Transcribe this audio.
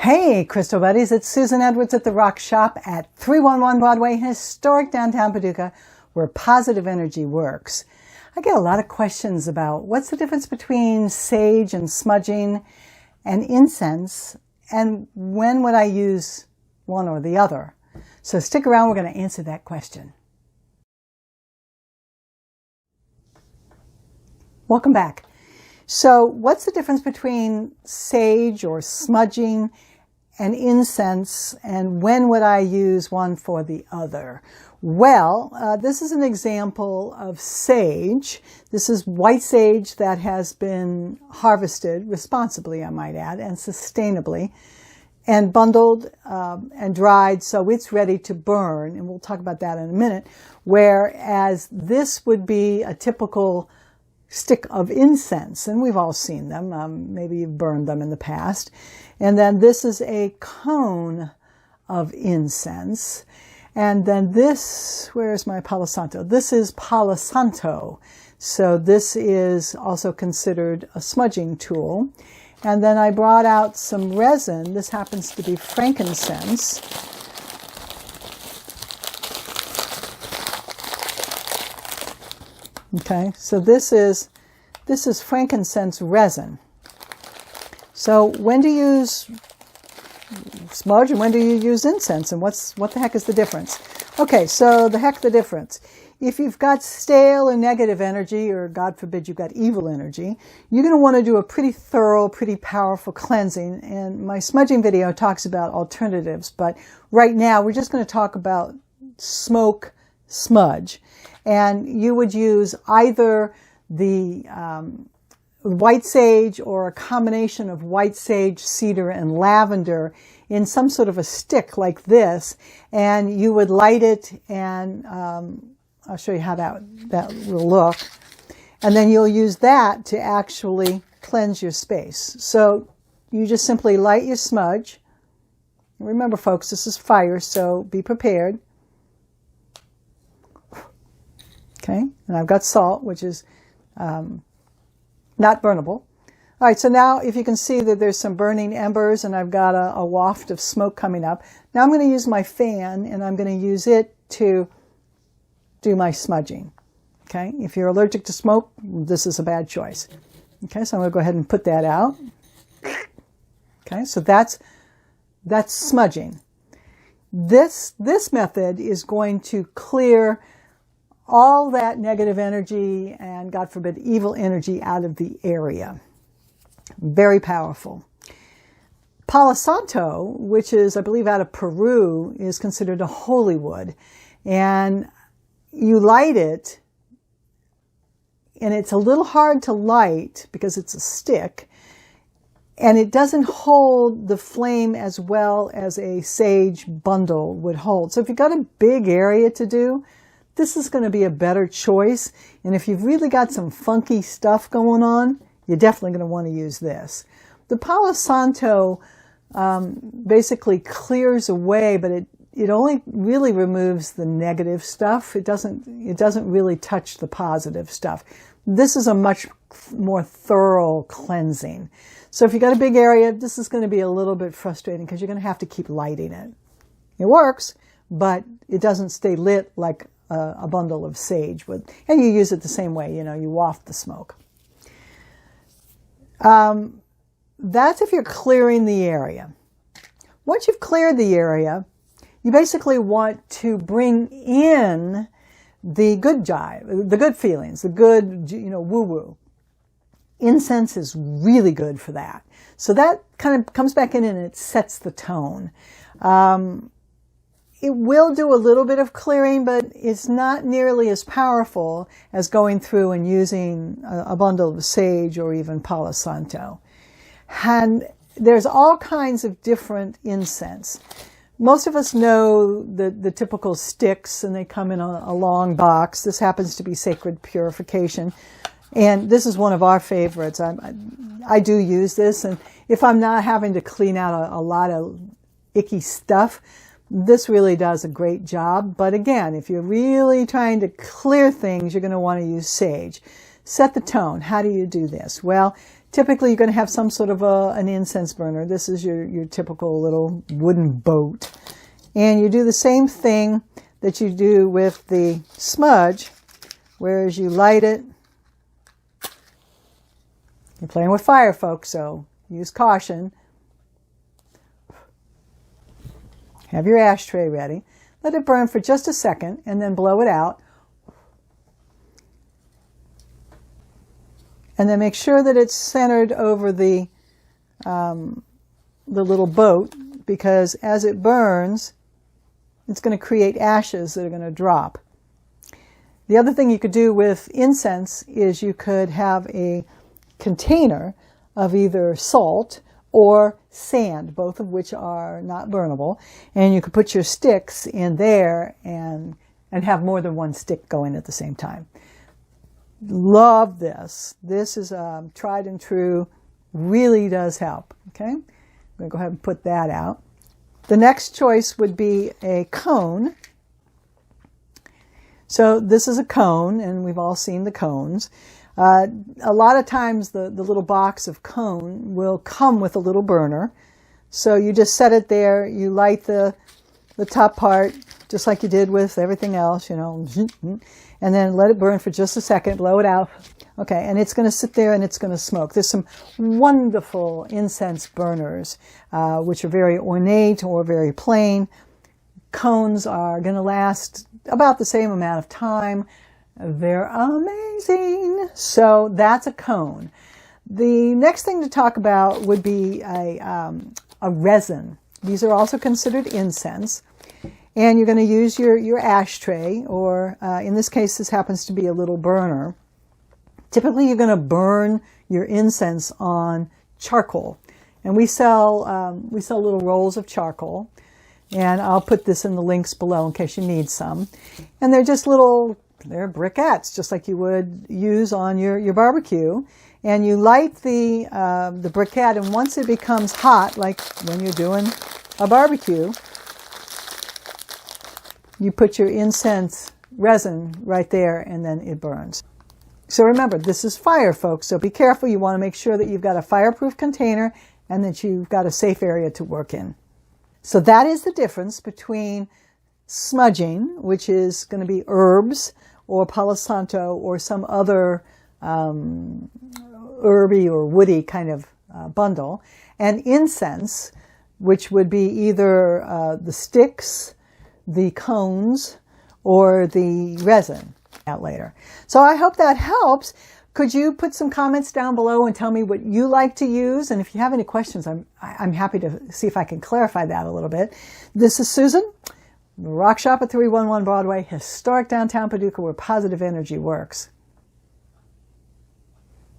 Hey, Crystal Buddies, it's Susan Edwards at the Rock Shop at 311 Broadway, historic downtown Paducah, where positive energy works. I get a lot of questions about what's the difference between sage and smudging and incense, and when would I use one or the other? So stick around, we're going to answer that question. Welcome back. So what's the difference between sage or smudging and incense, and when would I use one for the other? Well, this is an example of sage. This is white sage that has been harvested responsibly, I might add, and sustainably, and bundled and dried, so it's ready to burn, and we'll talk about that in a minute, whereas this would be a typical stick of incense, and we've all seen them. Maybe you've burned them in the past. And then this is a cone of incense. And then this, where's my Palo Santo? This is Palo Santo. So this is also considered a smudging tool. And then I brought out some resin. This happens to be frankincense. Okay, so this is frankincense resin. So when do you use smudge and when do you use incense, and what the heck is the difference? Okay, so the difference. If you've got stale or negative energy, or God forbid you've got evil energy, you're going to want to do a pretty thorough, pretty powerful cleansing. And my smudging video talks about alternatives, but right now we're just going to talk about smoke smudge. And you would use either the white sage or a combination of white sage, cedar, and lavender in some sort of a stick like this, and you would light it, and I'll show you how that will look. And then you'll use that to actually cleanse your space. So you just simply light your smudge. Remember, folks, this is fire, so be prepared. Okay, and I've got salt, which is not burnable. All right, so now if you can see that there's some burning embers, and I've got a waft of smoke coming up. Now I'm going to use my fan, and I'm going to use it to do my smudging. Okay, if you're allergic to smoke, this is a bad choice. Okay, so I'm going to go ahead and put that out. Okay, so that's smudging. This method is going to clear all that negative energy and, God forbid, evil energy out of the area. Very powerful. Palo Santo, which is, I believe, out of Peru, is considered a holy wood. And you light it, and it's a little hard to light because it's a stick, and it doesn't hold the flame as well as a sage bundle would hold. So if you've got a big area to do, this is going to be a better choice. And if you've really got some funky stuff going on, you're definitely going to want to use this. The Palo Santo basically clears away, but it only really removes the negative stuff. It doesn't really touch the positive stuff. This is a much more thorough cleansing. So if you've got a big area, this is going to be a little bit frustrating because you're going to have to keep lighting it. It works, but it doesn't stay lit like a bundle of sage would. And you use it the same way, you waft the smoke. That's if you're clearing the area. Once you've cleared the area, you basically want to bring in the good jive, the good feelings, the good, woo-woo. Incense is really good for that. So that kind of comes back in and it sets the tone. It will do a little bit of clearing, but it's not nearly as powerful as going through and using a bundle of sage or even Palo Santo. And there's all kinds of different incense. Most of us know the typical sticks, and they come in a long box. This happens to be Sacred Purification. And this is one of our favorites. I do use this, and if I'm not having to clean out a lot of icky stuff, this really does a great job. But again, if you're really trying to clear things, you're going to want to use sage. Set the tone. How do you do this? Well, Typically, you're going to have some sort of an incense burner. This is your typical little wooden boat. And you do the same thing that you do with the smudge, whereas you light it. You're playing with fire, folks, so use caution. Have your ashtray ready. Let it burn for just a second and then blow it out. And then make sure that it's centered over the little boat, because as it burns, it's going to create ashes that are going to drop. The other thing you could do with incense is you could have a container of either salt or sand, both of which are not burnable, and you could put your sticks in there and have more than one stick going at the same time. Love this. This is tried and true, really does help. Okay, I'm going to go ahead and put that out. The next choice would be a cone. So this is a cone, and we've all seen the cones. A lot of times the little box of cone will come with a little burner. So you just set it there, you light the top part, just like you did with everything else, and then let it burn for just a second, blow it out. Okay, and it's going to sit there and it's going to smoke. There's some wonderful incense burners, which are very ornate or very plain. Cones are going to last about the same amount of time. They're amazing. So that's a cone. The next thing to talk about would be a resin. These are also considered incense. And you're going to use your ashtray, or in this case, this happens to be a little burner. Typically, you're going to burn your incense on charcoal. And we sell little rolls of charcoal. And I'll put this in the links below in case you need some. And they're just they're briquettes, just like you would use on your barbecue. And you light the briquette, and once it becomes hot, like when you're doing a barbecue, you put your incense resin right there, and then it burns. So remember, this is fire, folks, so be careful. You want to make sure that you've got a fireproof container and that you've got a safe area to work in. So that is the difference between smudging, which is going to be herbs or Palo Santo or some other herby or woody kind of bundle, and incense, which would be either the sticks, the cones, or the resin out later. So I hope that helps. Could you put some comments down below and tell me what you like to use? And if you have any questions, I'm happy to see if I can clarify that a little bit. This is Susan, Rock Shop at 311 Broadway, historic downtown Paducah, where positive energy works.